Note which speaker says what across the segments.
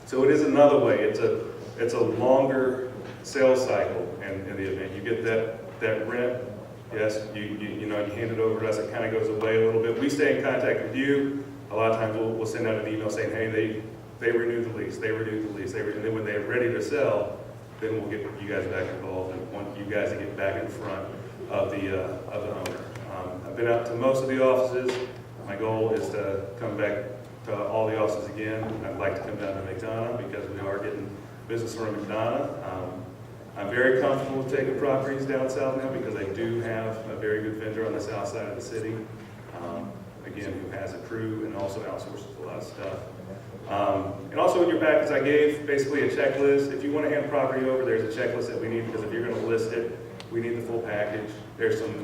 Speaker 1: So it is another way. It's a longer sales cycle, and in the event you get that rent, yes, you know, you hand it over to us. It kind of goes away a little bit. We stay in contact with you. A lot of times we'll send out an email saying, hey, they renewed the lease, and then when they're ready to sell, then we'll get you guys back involved and want you guys to get back in front of the owner. I've been out to most of the offices. My goal is to come back to all the offices again. I'd like to come down to McDonough because we are getting business from McDonough. I'm very comfortable with taking properties down south now because I do have a very good vendor on the south side of the city, again, who has a crew and also outsources a lot of stuff. And also in your packets I gave basically a checklist. If you want to hand property over, there's a checklist that we need because if you're going to list it, we need the full package. There's some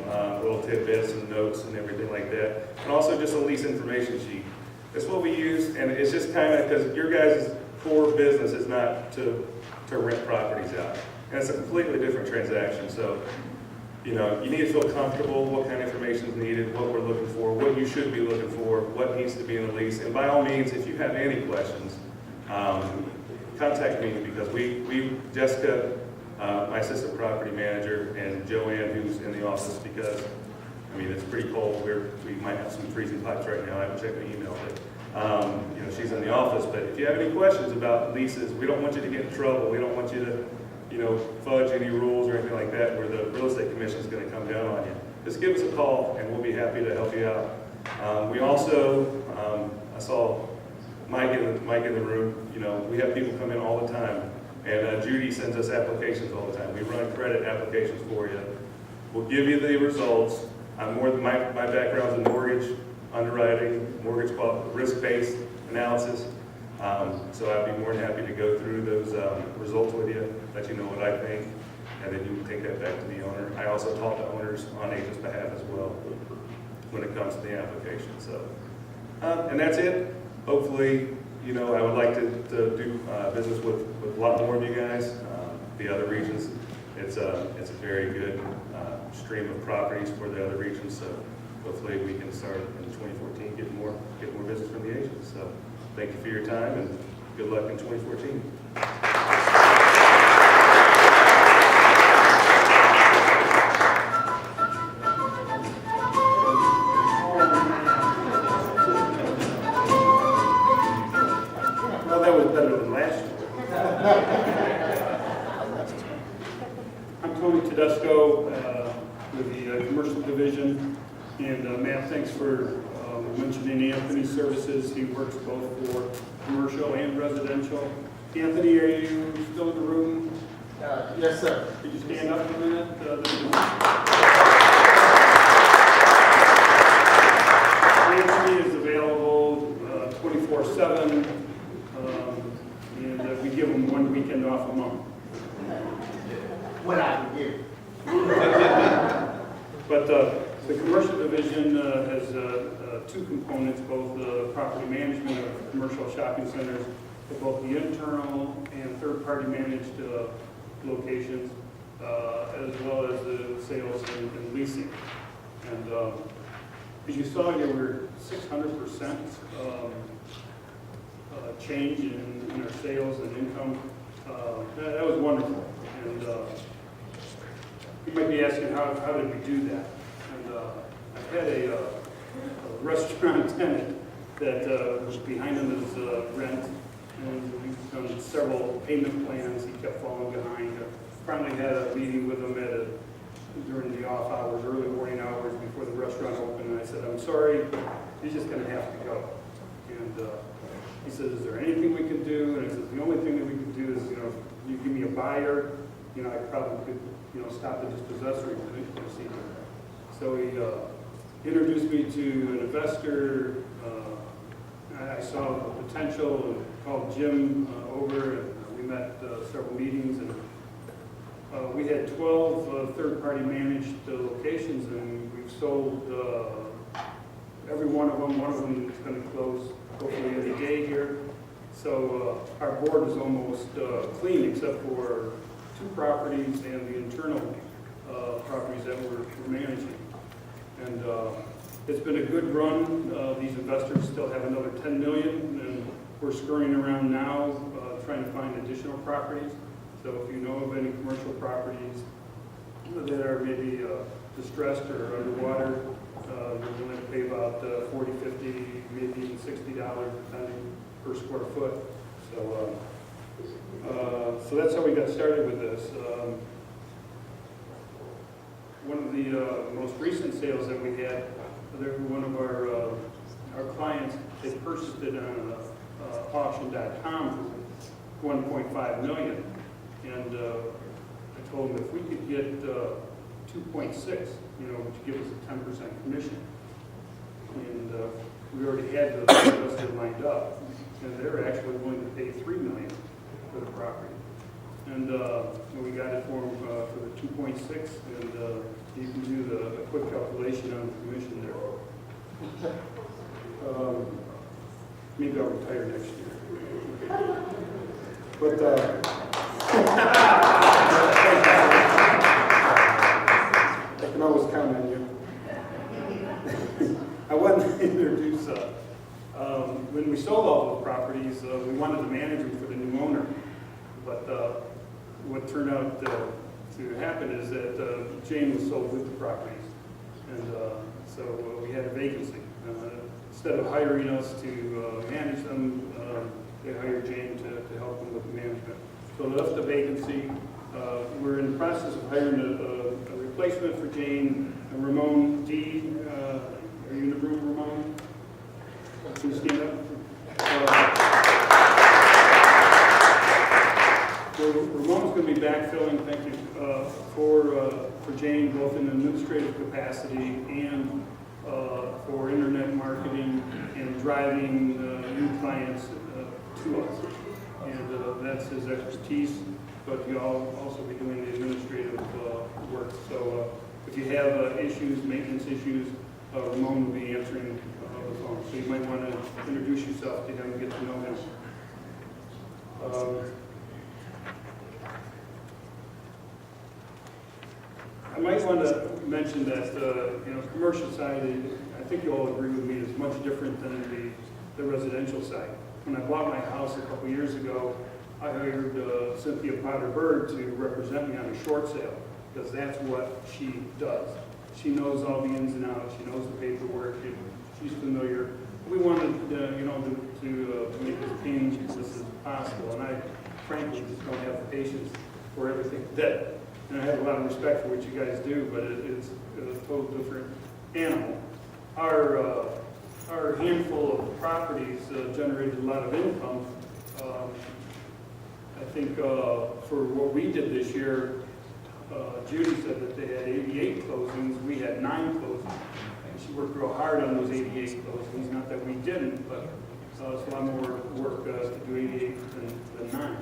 Speaker 1: little tidbits and notes and everything like that. And also just a lease information sheet. That's what we use, and it's just kind of because your guys' core business is not to rent properties out. And it's a completely different transaction. So, you know, you need to feel comfortable what kind of information is needed, what we're looking for, what you should be looking for, what needs to be in the lease. And by all means, if you have any questions, contact me because Jessica, my assistant property manager, and Joanne, who's in the office, because, I mean, it's pretty cold. We might have some freezing pipes right now. I haven't checked my email, but, you know, she's in the office. But if you have any questions about leases, we don't want you to get in trouble. We don't want you to, you know, fudge any rules or anything like that where the real estate commission is going to come down on you. Just give us a call and we'll be happy to help you out. We also, I saw Mike in the room. You know, we have people come in all the time, and Judy sends us applications all the time. We run credit applications for you. We'll give you the results. My background's in mortgage underwriting, mortgage risk-based analysis. So I'd be more than happy to go through those results with you, let you know what I think, and then you can take that back to the owner. I also talk to owners on agents' behalf as well when it comes to the application. So, and that's it. Hopefully, you know, I would like to do business with a lot more of you guys. The other regions, it's a very good stream of properties for the other regions. So hopefully we can start in 2014 get more business from the agents. So thank you for your time and good luck in 2014. Well, that was better than last year. I'm Tony Tedesco with the commercial division, and Matt, thanks for mentioning Anthony's services. He works both for commercial and residential. Anthony, are you still in the room?
Speaker 2: Yes, sir.
Speaker 1: Could you stand up for a minute? Anthony is available 24/7, and we give him one weekend off a month.
Speaker 2: What I can give.
Speaker 1: But the commercial division has two components, both the property management of commercial shopping centers, for both the internal and third-party managed locations, as well as the sales and leasing. And as you saw here, we're 600% change in our sales and income. That was wonderful. And you might be asking, how did we do that? And I had a restaurant tenant that was behind on his rent, and we've done several payment plans. He kept falling behind. Finally had a meeting with him during the off hours, early morning hours before the restaurant opened, and I said, I'm sorry, he's just going to have to go. And he says, is there anything we can do? And I said, the only thing that we can do is, you know, if you give me a buyer, you know, I probably could, you know, stop the dispossessory procedure. So he introduced me to an investor. I saw the potential and called Jim over, and we met several meetings, and we had 12 third-party managed locations, and we've sold every one of them. One of them is going to close hopefully any day here. So our board is almost clean except for 2 properties and the internal properties that we're managing. And it's been a good run. These investors still have another $10 million, and we're scurrying around now
Speaker 3: properties. So if you know of any commercial properties that are maybe distressed or underwater, we're willing to pay about $40, $50, maybe even $60 depending per square foot. So, so that's how we got started with this. One of the most recent sales that we had, one of our clients, they purchased it on auction.com for $1.5 million, and I told them if we could get 2.6, you know, which gives us a 10% commission, and we already had the investor lined up, and they're actually willing to pay $3 million for the property. And we got it for them for the 2.6, and you can do the quick calculation on the commission there. Maybe I'll retire next year. But I can always count on you. I wanted to introduce, when we sold all those properties, we wanted to manage them for the new owner. But what turned out to happen is that Jane was sold with the properties, and so we had a vacancy. Instead of hiring us to manage them, they hired Jane to help them with the management. So they left the vacancy. We're in the process of hiring a replacement for Jane. Ramon D. Are you in the room, Ramon? Can you stand up? So Ramon's going to be backfilling, thank you, for Jane, both in administrative capacity and for internet marketing and driving new clients to us. And that's his expertise, but he'll also be doing the administrative work. So if you have issues, maintenance issues, Ramon will be answering the phone. So you might want to introduce yourself to him and get to know him. I might want to mention that commercial side, I think you all agree with me, is much different than the residential side. When I bought my house a couple years ago, I hired Cynthia Potter-Bird to represent me on a short sale, because that's what she does. She knows all the ins and outs. She knows the paperwork. She's familiar. We wanted, to make as painless as possible, and I frankly just don't have the patience for everything that. And I have a lot of respect for what you guys do, but it's a total different animal. Our handful of properties generated a lot of income. I think for what we did this year, Judy said that they had 88 closings. We had 9 closings. And she worked real hard on those 88 closings. Not that we didn't, but it's a lot more work to do 88 than 9.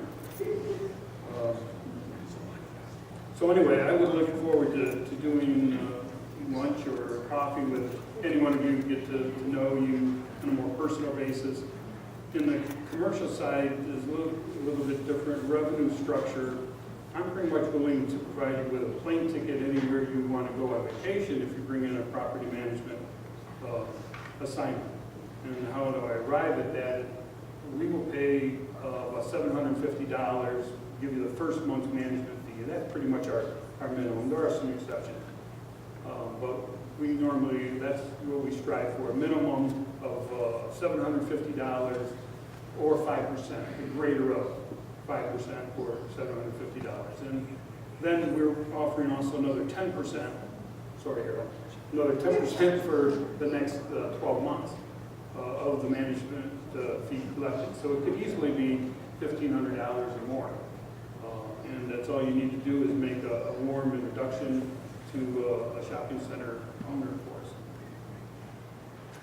Speaker 3: So anyway, I was looking forward to doing lunch or coffee with any one of you, get to know you on a more personal basis. In the commercial side, is a little bit different revenue structure. I'm pretty much willing to provide you with a plane ticket anywhere you want to go on vacation if you bring in a property management assignment. And how do I arrive at that? We will pay about $750, give you the first month's management fee. That's pretty much our minimum. There are some exceptions. But we normally, that's what we strive for, a minimum of $750 or 5%, the greater of 5% for $750. And then we're offering also another 10%, sorry Harold, another 10% for the next 12 months of the management fee collected. So it could easily be $1,500 or more. And that's all you need to do is make a warm introduction to a shopping center owner for us.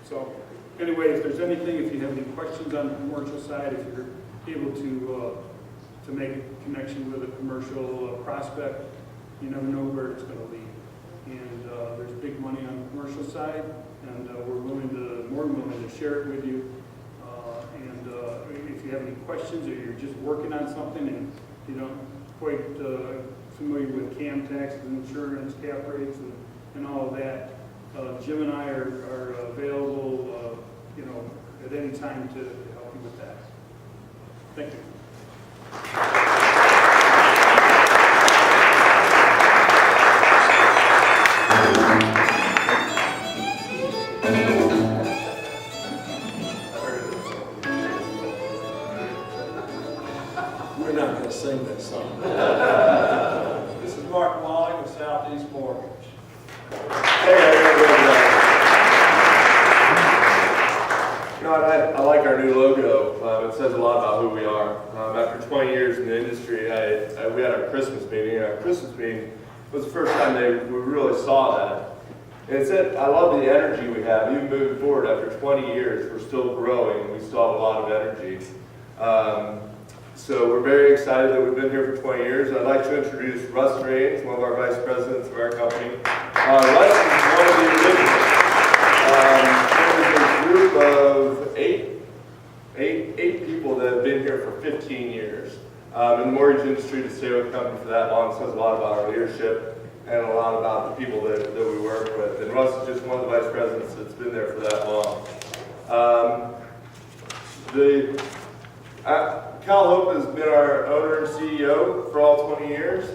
Speaker 3: So anyway, if there's anything, if you have any questions on the commercial side, if you're able to make a connection with a commercial prospect, you never know where it's going to lead. And there's big money on the commercial side, and we're more than willing to share it with you. And if you have any questions or you're just working on something and you don't quite familiar with CAM taxes, insurance, cap rates, and all of that, Jim and I are available, at any time to help you with that. Thank you.
Speaker 4: We're not going to sing that song. This is Mark Molly with Southeast Mortgage.
Speaker 5: You know, I like our new logo. It says a lot about who we are. After 20 years in the industry, we had our Christmas meeting. Our Christmas meeting was the first time we really saw that. And it said, I love the energy we have. Even moving forward, after 20 years, we're still growing. We still have a lot of energy. So we're very excited that we've been here for 20 years. I'd like to introduce Russ Raines, one of our vice presidents of our company. Russ is one of the originals. There's a group of eight people that have been here for 15 years. In the mortgage industry, to stay with the company for that long says a lot about our leadership and a lot about the people that we work with. And Russ is just one of the vice presidents that's been there for that long. Cal Hope has been our owner and CEO for all 20 years.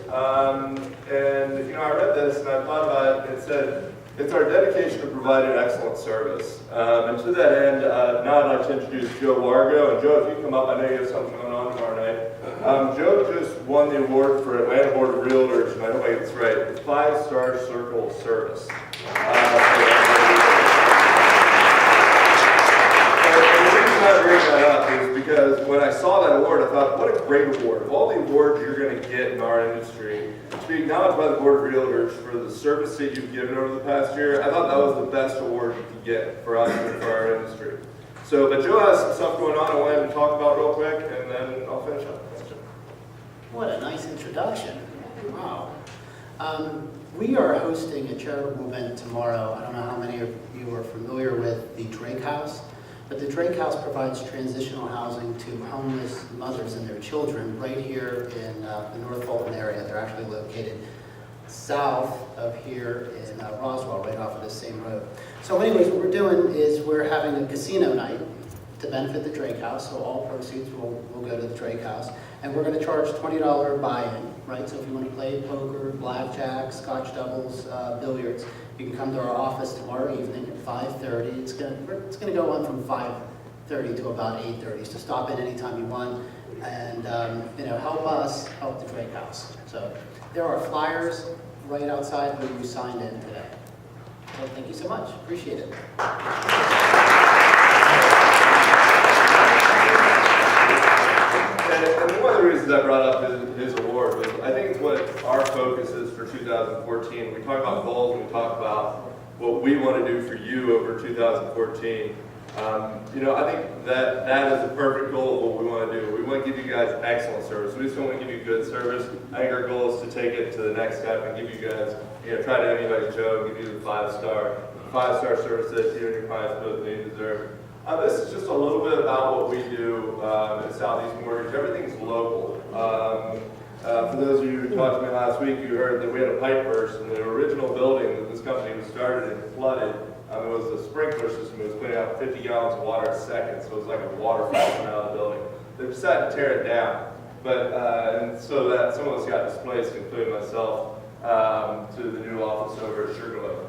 Speaker 5: And you know, I read this and I thought about it and it said, it's our dedication to providing excellent service. And to that end, now I'd like to introduce Joe Wargo. And Joe, if you come up, I know you have something going on tomorrow night. Joe just won the award for Atlanta Board of Realtors, and I hope I get this right, the 5-star Circle Service. And the reason I bring that up is because when I saw that award, I thought, what a great award. Of all the awards you're going to get in our industry, to be acknowledged by the Board of Realtors for the service that you've given over the past year, I thought that was the best award you could get for us and for our industry. So, but Joe has some stuff going on I want him to talk about real quick, and then I'll finish up. Thanks, Joe.
Speaker 6: What a nice introduction. Wow. We are hosting a charitable event tomorrow. I don't know how many of you are familiar with the Drake House, but the Drake House provides transitional housing to homeless mothers and their children right here in the North Fulton area. They're actually located south of here in Roswell, right off of the same road. So anyways, what we're doing is we're having a casino night to benefit the Drake House, so all proceeds will go to the Drake House. And we're going to charge $20 buy-in, right? So if you want to play poker, blackjack, scotch doubles, billiards, you can come to our office tomorrow evening at 5:30. It's going to go on from 5:30 to about 8:30. So stop in anytime you want, and you know, help us help the Drake House. So there are flyers right outside where you signed in today. So thank you so much. Appreciate it.
Speaker 5: And one of the reasons I brought up his award was I think it's what our focus is for 2014. We talk about goals and we talk about what we want to do for you over 2014. You know, I think that is a perfect goal of what we want to do. We want to give you guys excellent service. We just don't want to give you good service. I think our goal is to take it to the next step and give you guys, you know, try to emulate Joe and give you the five-star service that you and your clients both need and deserve. This is just a little bit about what we do at Southeast Mortgage. Everything's local. For those of you who talked to me last week, you heard that we had a pipe burst in the original building that this company was started and flooded. It was a sprinkler system. It was putting out 50 gallons of water a second, so it was like a waterfall coming out of the building. They decided to tear it down, but and so that some of us got displaced, including myself, to the new office over at Sugarloaf.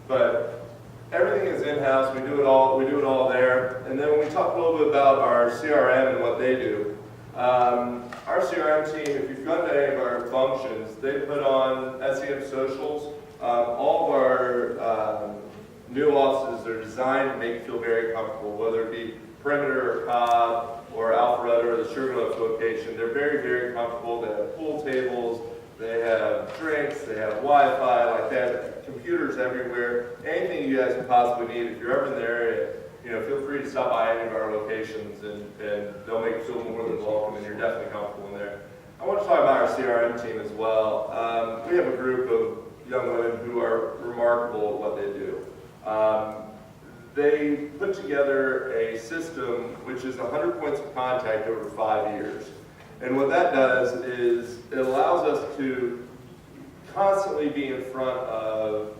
Speaker 5: But everything is in-house. We do it all there. And then when we talk a little bit about our CRM and what they do, our CRM team, if you've gone to any of our functions, they put on SEM socials. All of our new offices are designed to make you feel very comfortable, whether it be Perimeter or Cobb or Alpharetta or the Sugarloaf location. They're very, very comfortable. They have pool tables. They have drinks, they have Wi-Fi, like they have computers everywhere. Anything you guys can possibly need. If you're ever in the area, you know, feel free to stop by any of our locations and they'll make you feel more than welcome and you're definitely comfortable in there. I want to talk about our CRM team as well. We have a group of young women who are remarkable at what they do. They put together a system which is 100 points of contact over 5 years. And what that does is it allows us to constantly be in front of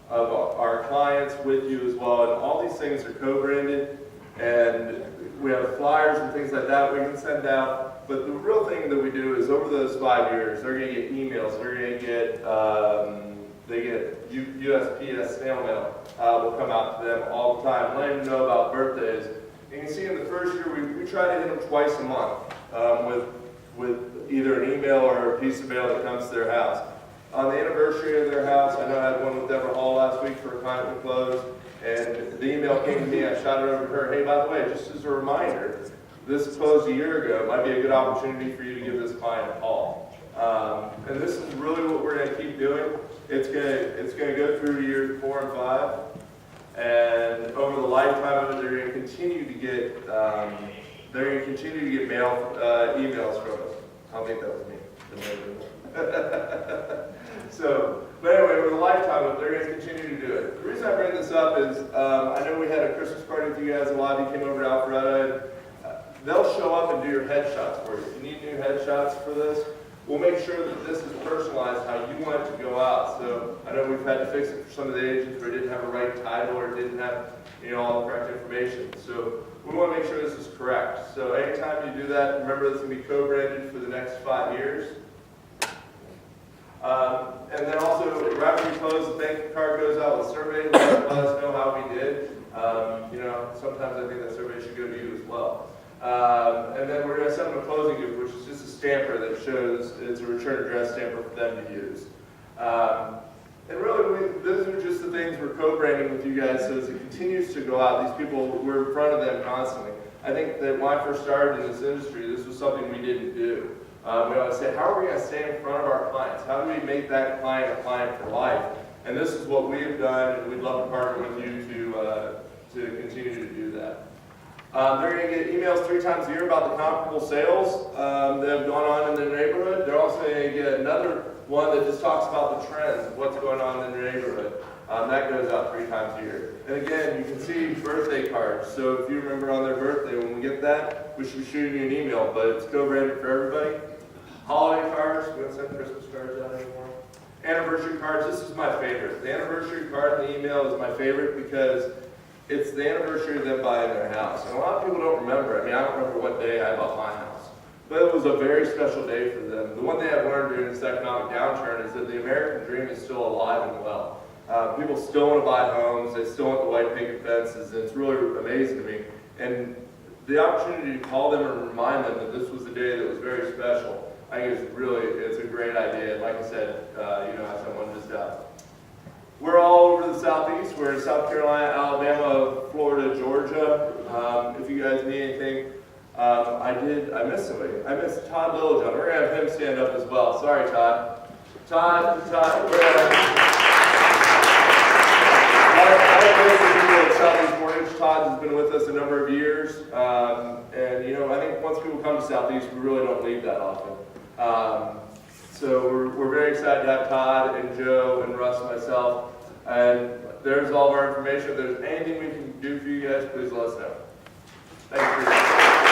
Speaker 5: our clients with you as well. And all these things are co-branded and we have flyers and things like that we can send out. But the real thing that we do is over those 5 years, they're going to get emails, they're going to get, they get USPS snail mail will come out to them all the time, letting them know about birthdays. You can see in the first year, we try to hit them twice a month with with either an email or a piece of mail that comes to their house. On the anniversary of their house, I know I had one with Deborah Hall last week for a client we closed, and the email came to me, I shot it over to her, hey, by the way, just as a reminder, this closed a year ago, it might be a good opportunity for you to give this client a call. And this is really what we're going to keep doing. It's going to go through years 4 and 5, and over the lifetime of it, they're going to continue to get mail, emails from us. I don't think that was me. So, but anyway, over the lifetime of it, they're going to continue to do it. The reason I bring this up is I know we had a Christmas party with you guys. A lot of you came over to Alpharetta. They'll show up and do your headshots for you. If you need new headshots for this, we'll make sure that this is personalized how you want it to go out. So I know we've had to fix it for some of the agents where it didn't have a right title or it didn't have all the correct information. So we want to make sure this is correct. So anytime you do that, remember this is going to be co-branded for the next 5 years. And then also, right when we close, the thank you card goes out with a survey. Let us know how we did. Sometimes I think that survey should go to you as well. And then we're going to send them a closing gift, which is just a stamper that shows it's a return address stamper for them to use. And really, those are just the things we're co-branding with you guys, so as it continues to go out, these people, we're in front of them constantly. I think that when I first started in this industry, this was something we didn't do. We always say, how are we going to stay in front of our clients? How do we make that client a client for life? And this is what we have done, and we'd love to partner with you to continue to do that. They're going to get emails 3 times a year about the comparable sales that have gone on in their neighborhood. They're also going to get another one that just talks about the trends of what's going on in their neighborhood. That goes out 3 times a year. And again, you can see birthday cards. So if you remember on their birthday, when we get that, we should be shooting you an email, but it's co-branded for everybody. Holiday cards, we don't send Christmas cards out anymore. Anniversary cards, this is my favorite. The anniversary card in the email is my favorite because it's the anniversary of them buying their house. And a lot of people don't remember. I mean, I don't remember what day I bought my house. But it was a very special day for them. The one thing I've learned during this economic downturn is that the American dream is still alive and well. People still want to buy homes. They still want the white picket fences. And it's really amazing to me. And the opportunity to call them and remind them that this was a day that was very special, I think it's a great idea. Like I said, I sent one just out. We're all over the Southeast. We're in South Carolina, Alabama, Florida, Georgia. If you guys need anything, I missed somebody. I missed Todd Littlejohn. We're going to have him stand up as well. Sorry, Todd. Todd, we're going to... Southeast Mortgage. Todd has been with us a number of years. I think once people come to Southeast, we really don't leave that often. So we're very excited to have Todd and Joe and Russ and myself. And there's all of our information. If there's anything we can do for you guys, please let us know. Thank you for your time.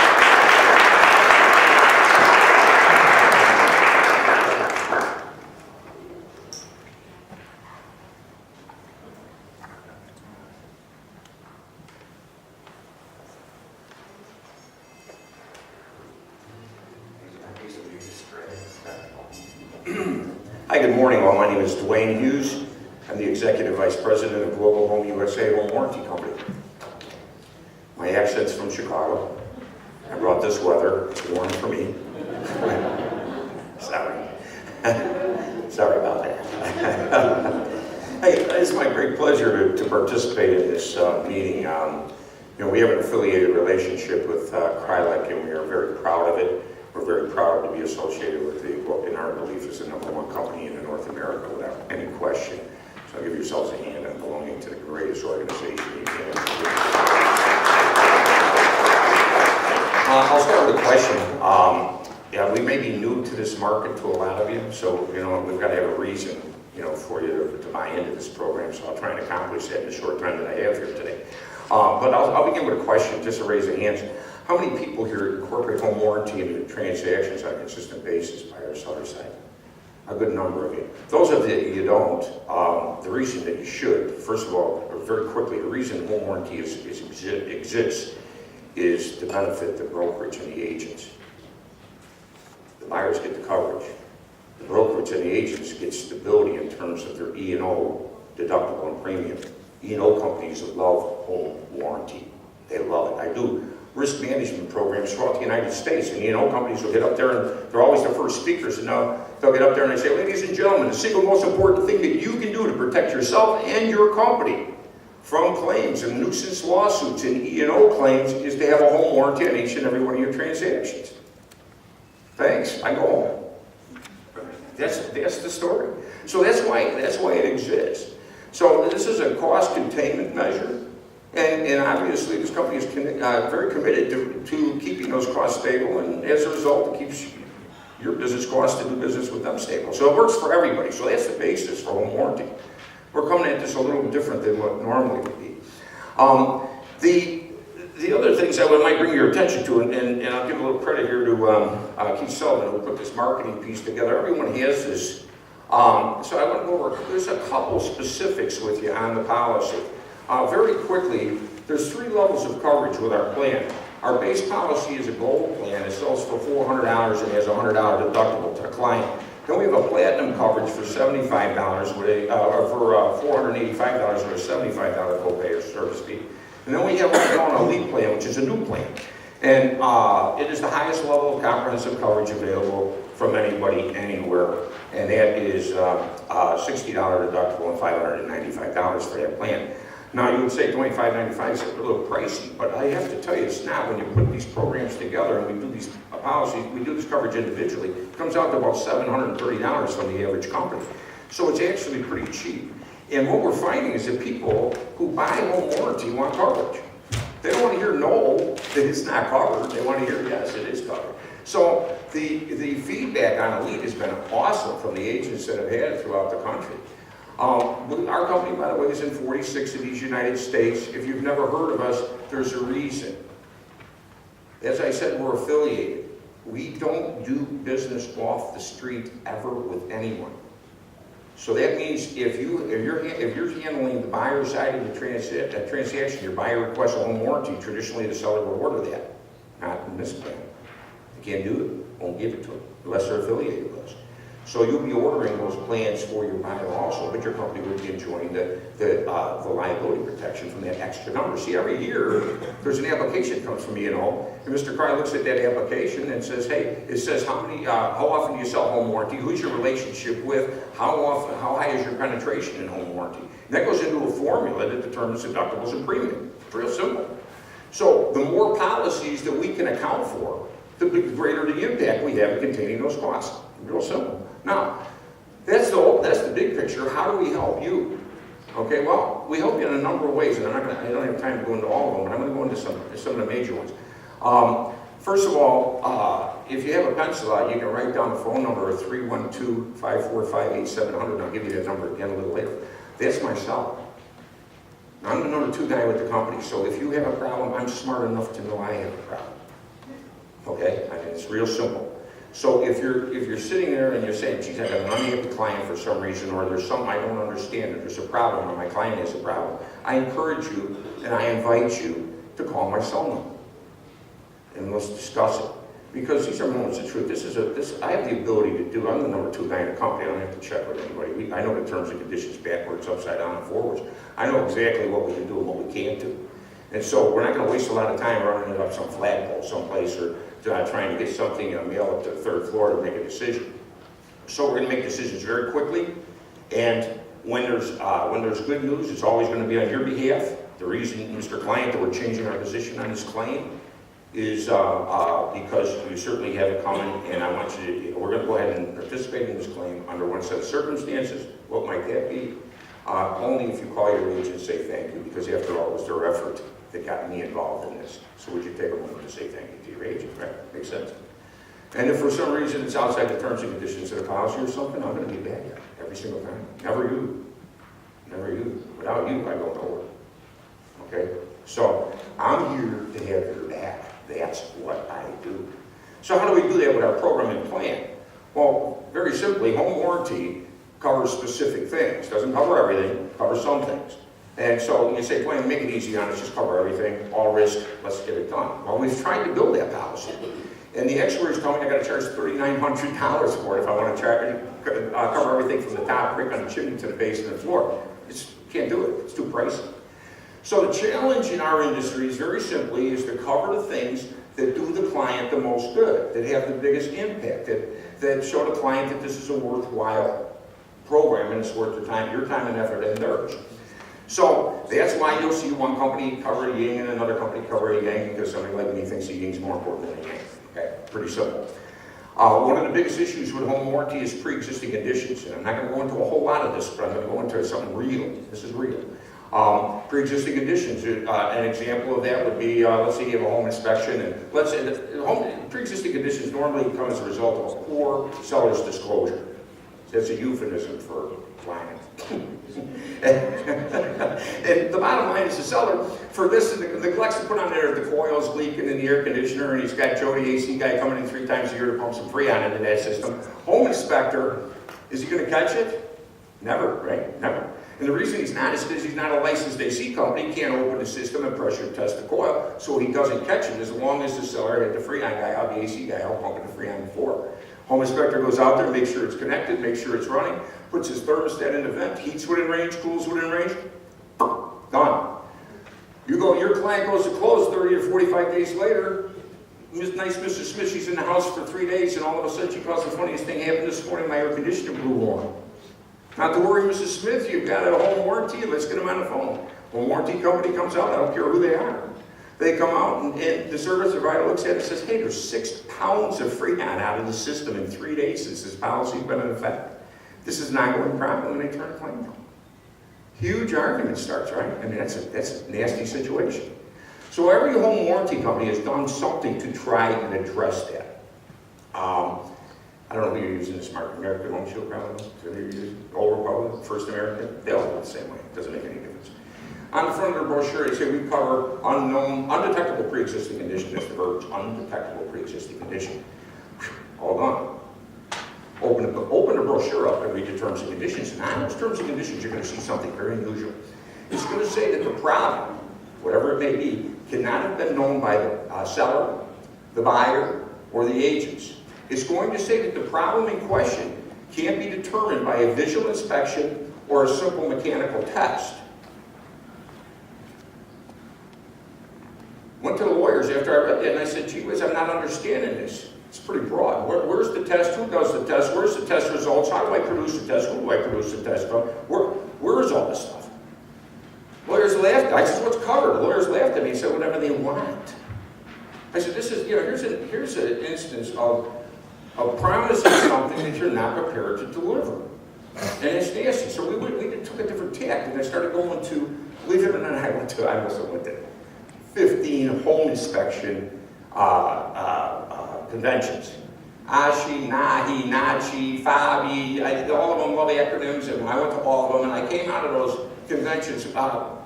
Speaker 7: Hi, good morning all. My name is Dwayne Hughes. I'm the Executive Vice President of Global Home USA Home Warranty Company. My accent's from Chicago. I brought this weather. It's warm for me. Sorry. Sorry about that. Hey, it's my great pleasure to participate in this meeting. We have an affiliated relationship with Krylek, and we are very proud of it. We're very proud to be associated with what in our belief is the #1 company in North America without any question. So give yourselves a hand on belonging to the greatest organization you can. I'll start with a question. We may be new to this market to a lot of you, so we've got to have a reason, for you to buy into this program. So I'll try and accomplish that in the short time that I have here today. But I'll begin with a question, just to raise your hands. How many people here incorporate home warranty into transactions on a consistent basis by our seller side? A good number of you. Those of you that you don't, the reason that you should, first of all, very quickly, the reason home warranty exists is to benefit the brokerage and the agents. The buyers get the coverage. The brokerage and the agents get stability in terms of their E&O deductible and premium. E&O companies love home warranty. They love it. I do risk management programs throughout the United States. And companies will get up there and they're always the first speakers, and they'll get up there and they say, ladies and gentlemen, the single most important thing that you can do to protect yourself and your company from claims and nuisance lawsuits and E&O claims is to have a home warranty on each and every one of your transactions. Thanks, I go home. That's the story. So that's why it exists. So this is a cost containment measure. And obviously, this company is very committed to keeping those costs stable, and as a result, it keeps your business costs to do business with them stable. So it works for everybody. So that's the basis for home warranty. We're coming at this a little different than what normally would be. The other things I might bring your attention to, and I'll give a little credit here to Keith Sullivan, who put this marketing piece together. Everyone has this. So I want to go over, there's a couple specifics with you on the policy. Very quickly, there's 3 levels of coverage with our plan. Our base policy is a gold plan. It sells for $400 and has a $100 deductible to the client. Then we have a platinum coverage for $75 with or for $485 with a $75 copay, so to speak. And then we have what's called an elite plan, which is a new plan. And it is the highest level of comprehensive coverage available from anybody, anywhere. And that is $60 deductible and $595 for that plan. Now, you would say $25.95 is a little pricey, but I have to tell you, it's not. When you put these programs together and we do these policies, we do this coverage individually, it comes out to about $730 from the average company. So it's actually pretty cheap. And what we're finding is that people who buy home warranty want coverage. They don't want to hear no, that it's not covered. They want to hear yes, it is covered. So the feedback on Elite has been awesome from the agents that have had it throughout the country. Our company, by the way, is in 46 of these United States. If you've never heard of us, there's a reason. As I said, we're affiliated. We don't do business off the street ever with anyone. So that means if you're handling the buyer side of the transaction, your buyer requests a home warranty, traditionally the seller will order that. Not in this plan. They can't do it, won't give it to them, unless they're affiliated with us. So you'll be ordering those plans for your buyer also, but your company would be enjoying the liability protection from that extra number. See, every year, there's an application that comes from E&O, and Mr. Carr looks at that application and says, hey, it says how often do you sell home warranty, who's your relationship with, how high is your penetration in home warranty? And that goes into a formula that determines deductibles and premium. It's real simple. So the more policies that we can account for, the greater the impact we have in containing those costs. Real simple. Now, that's the big picture. How do we help you? Okay, well, we help you in a number of ways, and I don't have time to go into all of them, but I'm going to go into some of the major ones. First of all, if you have a pencil out, you can write down the phone number of 312-545-8700, and I'll give you that number again a little later. That's my cell. I'm the number 2 guy with the company, so if you have a problem, I'm smart enough to know I have a problem. Okay, I mean, it's real simple. So if you're sitting there and you're saying, geez, I got an unhappy client for some reason, or there's something I don't understand, or there's a problem, or my client has a problem, I encourage you and I invite you to call my cell number. And let's discuss it. Because these are moments of truth. I have the ability to do, I'm the number 2 guy in the company. I don't have to check with anybody. I know the terms and conditions backwards, upside down, and forwards. I know exactly what we can do and what we can't do. And so we're not going to waste a lot of time running it up some flagpole someplace or trying to get something mailed up to the 3rd floor to make a decision. So we're going to make decisions very quickly, and when there's good news, it's always going to be on your behalf. The reason, Mr. Client, that we're changing our position on this claim is because you certainly have it coming, and I want you to, we're going to go ahead and participate in this claim under one set of circumstances. What might that be? Only if you call your agent and say thank you, because after all, it was their effort that got me involved in this. So would you take a moment to say thank you to your agent, right? Makes sense. And if for some reason it's outside the terms and conditions of the policy or something, I'm going to be a bad guy every single time. Never you. Never you. Without you, I go nowhere. Okay? So I'm here to have your back. That's what I do. So how do we do that with our program and plan? Well, very simply, home warranty covers specific things. Doesn't cover everything, covers some things. And so you say, well, make it easy on us, just cover everything, all risk, let's get it done. Well, we've tried to build that policy. And the actuary's telling me I got to charge $3,900 for it if I want to cover everything from the top, right on the chimney to the base of the floor. Can't do it, it's too pricey. So the challenge in our industry is very simply is to cover the things that do the client the most good, that have the biggest impact, that show the client that this is a worthwhile program and it's worth the time, your time and effort and theirs. So that's why you'll see one company cover a yin and another company cover a yang, because somebody like me thinks a ying's more important than a yang. Okay, pretty simple. One of the biggest issues with home warranty is pre-existing conditions, and I'm not going to go into a whole lot of this, but I'm going to go into something real. This is real. Pre-existing conditions. An example of that would be, let's say you have a home inspection, and let's say the pre-existing conditions normally come as a result of a poor seller's disclosure. That's a euphemism for lying. And the bottom line is the seller, for this, neglects to put on there the coil's leaking in the air conditioner, and he's got Joe, the AC guy, coming in 3 times a year to pump some Freon into that system. Home inspector, is he going to catch it? Never, right? Never. And the reason he's not is because he's not a licensed AC company. He can't open the system and pressure test the coil, so he doesn't catch it as long as the seller had the Freon guy out, the AC guy out pumping the Freon before. Home inspector goes out there, makes sure it's connected, makes sure it's running, puts his thermostat in the vent, heats within range, cools within range, done. Your client goes to close 30 to 45 days later, nice Mrs. Smith, she's in the house for 3 days, and all of a sudden she calls, the funniest thing happened this morning, my air conditioner blew on. Not to worry, Mrs. Smith, you've got a home warranty, let's get them on the phone. When warranty company comes out, I don't care who they are. They come out and the service provider looks at it and says, hey, there's 6 pounds of Freon out of the system in 3 days since this policy's been in effect. This is an ongoing problem, and they turn a claim down. Huge argument starts, right? I mean, that's a nasty situation. So every home warranty company has done something to try and address that. I don't know who you're using this market. American Home Shield, probably. So you're using Old Republic, First American. They all do it the same way. It doesn't make any difference. On the front of the brochure, they say we cover undetectable pre-existing condition. That's the verbiage, undetectable pre-existing condition. All done. Open the brochure up and read the terms and conditions. And on those terms and conditions, you're going to see something very unusual. It's going to say that the problem, whatever it may be, cannot have been known by the seller, the buyer, or the agents. It's going to say that the problem in question can't be determined by a visual inspection or a simple mechanical test. Went to the lawyers after I read that, and I said, gee whiz, I'm not understanding this. It's pretty broad. Where's the test? Who does the test? Where's the test results? How do I produce the test? Who do I produce the test from? Where is all this stuff? Lawyers laughed. I said, what's covered? The lawyers laughed at me and said, whatever they want. I said, this is, here's an instance of promising something that you're not prepared to deliver. And it's nasty. So we took a different tack, and I started going to, believe it or not, I also went to 15 home inspection conventions. ASHI, NAHI, NACHI, FABI, all of them love acronyms, and I went to all of them, and I came out of those conventions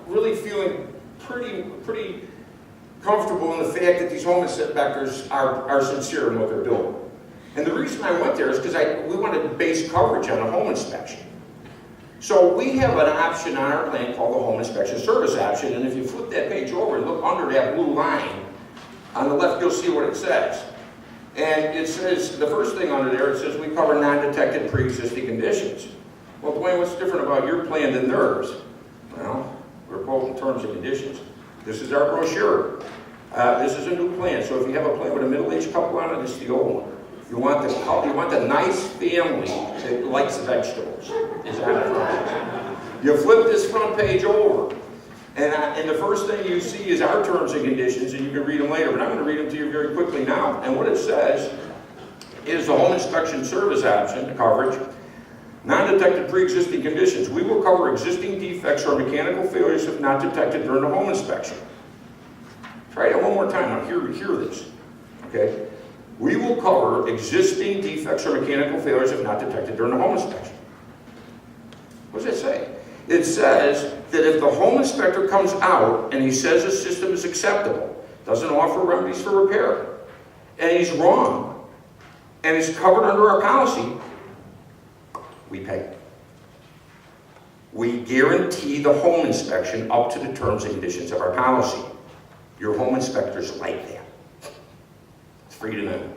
Speaker 7: really feeling pretty comfortable in the fact that these home inspectors are sincere in what they're doing. And the reason I went there is because we wanted base coverage on a home inspection. So we have an option on our plan called the Home Inspection Service option, and if you flip that page over and look under that blue line, on the left you'll see what it says. And it says, the first thing under there, it says we cover non-detected pre-existing conditions. Well, Dwayne, what's different about your plan than theirs? Well, we're quoting terms and conditions. This is our brochure. This is a new plan, so if you have a plan with a middle-aged couple on it, this is the old one. You want the nice family that likes vegetables. Is that you flip this front page over, and the first thing you see is our terms and conditions, and you can read them later, but I'm going to read them to you very quickly now. And what it says is the home inspection service option, the coverage, non-detected pre-existing conditions. We will cover existing defects or mechanical failures if not detected during the home inspection. Try that one more time. Now hear this. Okay? We will cover existing defects or mechanical failures if not detected during the home inspection. What does that say? It says that if the home inspector comes out and he says the system is acceptable, doesn't offer remedies for repair, and he's wrong, and is covered under our policy, we pay. We guarantee the home inspection up to the terms and conditions of our policy. Your home inspectors like that. It's free to know.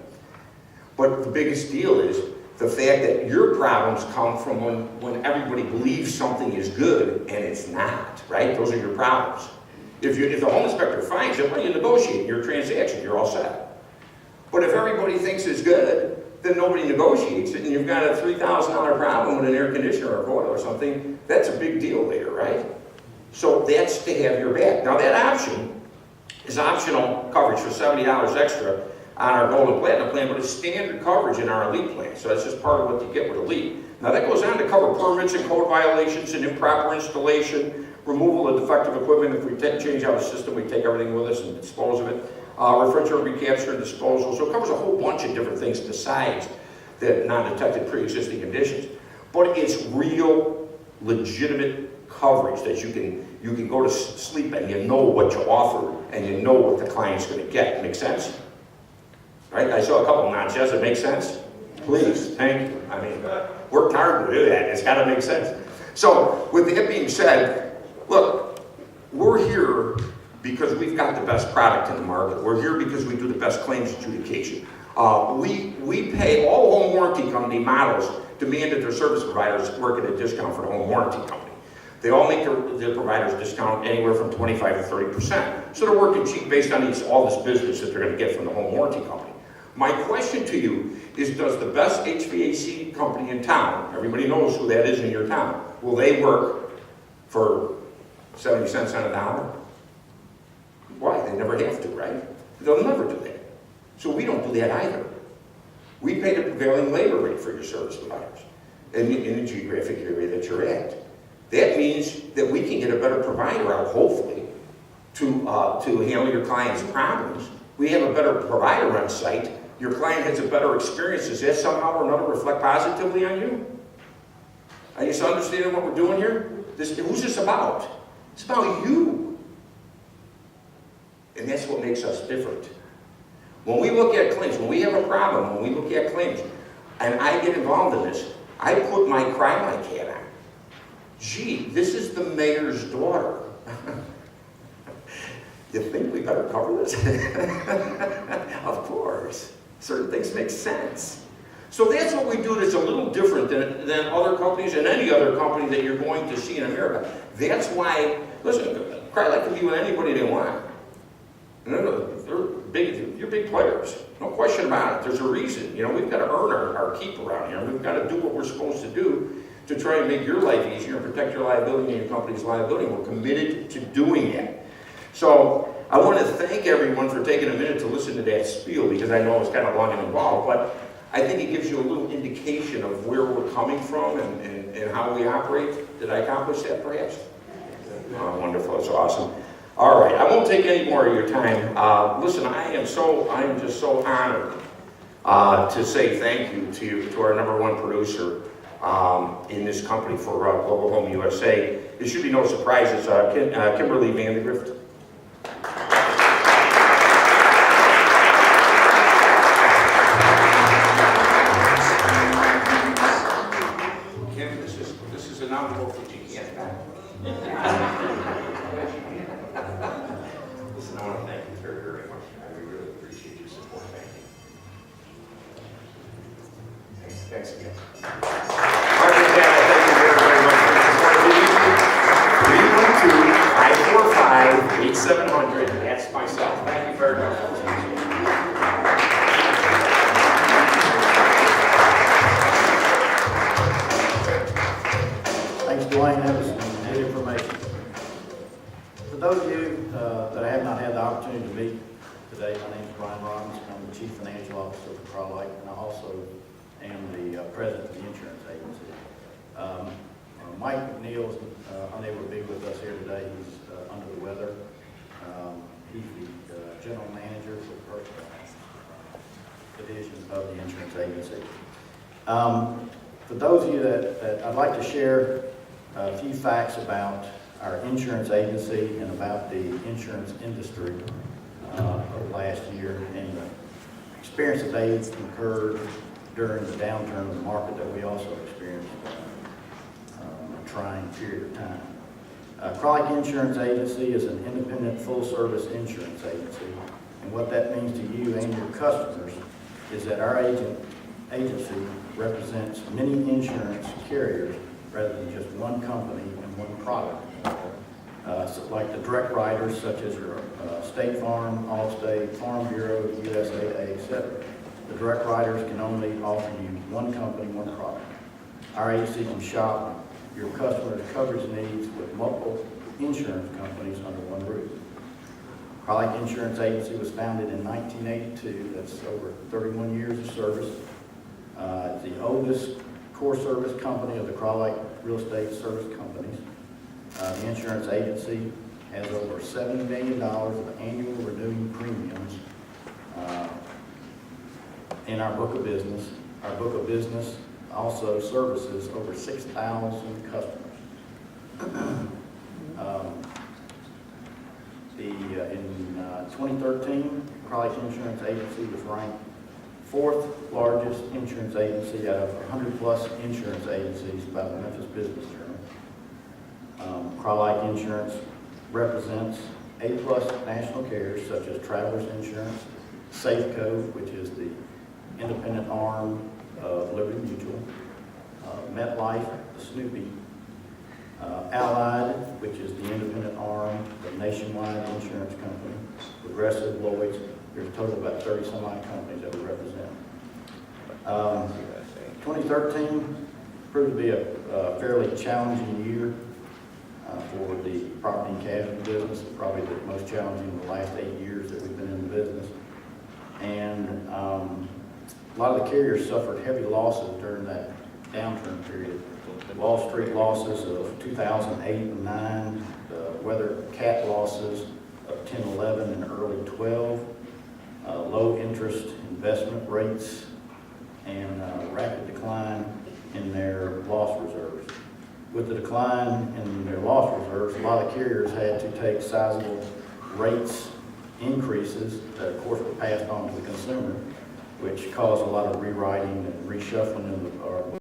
Speaker 7: But the biggest deal is the fact that your problems come from when everybody believes something is good and it's not, right? Those are your problems. If the home inspector finds it, well, you negotiate your transaction, you're all set. But if everybody thinks it's good, then nobody negotiates it, and you've got a $3,000 problem with an air conditioner or coil or something, that's a big deal later, right? So that's to have your back. Now that option is optional coverage for $70 extra on our Gold and Platinum plan, but it's standard coverage in our Elite plan. So that's just part of what you get with Elite. Now that goes on to cover permits and code violations and improper installation, removal of defective equipment. If we change out a system, we take everything with us and dispose of it. Refrigerant recapture and disposal. So it covers a whole bunch of different things besides the non-detected pre-existing conditions. But it's real, legitimate coverage that you can go to sleep and you know what you offer and you know what the client's going to get. Make sense? Right? I saw a couple of nods. Does it make sense? Please, thank you. I mean, worked hard to do that. It's got to make sense. So, with that being said, look, we're here because we've got the best product in the market. We're here because we do the best claims adjudication. We pay all home warranty company models demand that their service providers work at a discount for the home warranty company. They all make their providers discount anywhere from 25 to 30%. So they're working cheap based on all this business that they're going to get from the home warranty company. My question to you is, does the best HVAC company in town, everybody knows who that is in your town, will they work for 70 cents on a dollar? Why? They never have to, right? They'll never do that. So we don't do that either. We pay the prevailing labor rate for your service providers in the geographic area that you're at. That means that we can get a better provider out, hopefully, to handle your client's problems. We have a better provider on site. Your client has a better experience. Does that somehow or another reflect positively on you? Are you understanding what we're doing here? Who's this about? It's about you. And that's what makes us different. When we look at claims, when we have a problem, when we look at claims, and I get involved in this, I put my cry-like hat on. Gee, this is the mayor's daughter. You think we better cover this? Of course. Certain things make sense. So that's what we do that's a little different than other companies and any other company that you're going to see in America. That's why, listen, Cry-Like can be with anybody they want. They're big, you're big players. No question about it. There's a reason. You know, we've got to earn our keep around here. We've got to do what we're supposed to do to try and make your life easier and protect your liability and your company's liability. We're committed to doing that. So I want to thank everyone for taking a minute to listen to that spiel, because I know it's kind of long and involved, but I think it gives you a little indication of where we're coming from and how we operate. Did I accomplish that, perhaps? Oh, wonderful. That's awesome. All right. I won't take any more of your time. Listen, I am just so honored to say thank you to our #1 producer in this company for Global Home USA. It should be no surprise. It's Kimberly Vandegrift. Kim, this is an envelope that you can't back. Listen, I want to thank you very, very much. I really appreciate your support. Thank you. Thanks again. Mark and Dan, I thank you very, very much for your support. 312-545-8700. That's myself. Thank you very much.
Speaker 8: Thanks, Dwayne. That was some good information. For those of you that I have not had the opportunity to meet today, my name is Brian Robinson. I'm the Chief Financial Officer for Cry-Like, and I also am the President of the Insurance Agency. Mike McNeil is unable to be with us here today. He's under the weather. He's the General Manager for the Personal Division of the Insurance Agency. For those of you that I'd like to share a few facts about our insurance agency and about the insurance industry over the last year and the experience that they've incurred during the downturn of the market that we also experienced a trying period of time. Cry-Like Insurance Agency is an independent full-service insurance agency, and what that means to you and your customers is that our agency represents many insurance carriers rather than just one company and one product. like the direct writers such as your State Farm, Allstate, Farm Bureau, USAA, etc. The direct writers can only offer you one company, one product. Our agency can shop your customers' coverage needs with multiple insurance companies under one roof. Crowley Insurance Agency was founded in 1982. That's over 31 years of service. It's the oldest core service company of the Crowley Real Estate Service Companies. The insurance agency has over $70 million of annual renewing premiums in our book of business. Our book of business also services over 6,000 customers. In 2013, Crowley Insurance Agency was ranked 4th largest insurance agency out of 100 plus insurance agencies by the Memphis Business Journal. Crowley Insurance represents A-plus national carriers such as Travelers Insurance, Safeco, which is the independent arm of Liberty Mutual, MetLife, the Snoopy, Allied, which is the independent arm of Nationwide Insurance Company, Progressive, Lloyd's. There's a total of about 30 some odd companies that we represent. 2013 proved to be a fairly challenging year for the property and casualty business, probably the most challenging in the last 8 years that we've been in the business. And a lot of the carriers suffered heavy losses during that downturn period. Wall Street losses of 2008 and 9, the weather cat losses of 10, 11, and early 12, low interest investment rates, and rapid decline in their loss reserves. With the decline in their loss reserves, a lot of carriers had to take sizable rates increases that of course were passed on to the consumer, which caused a lot of rewriting and reshuffling of our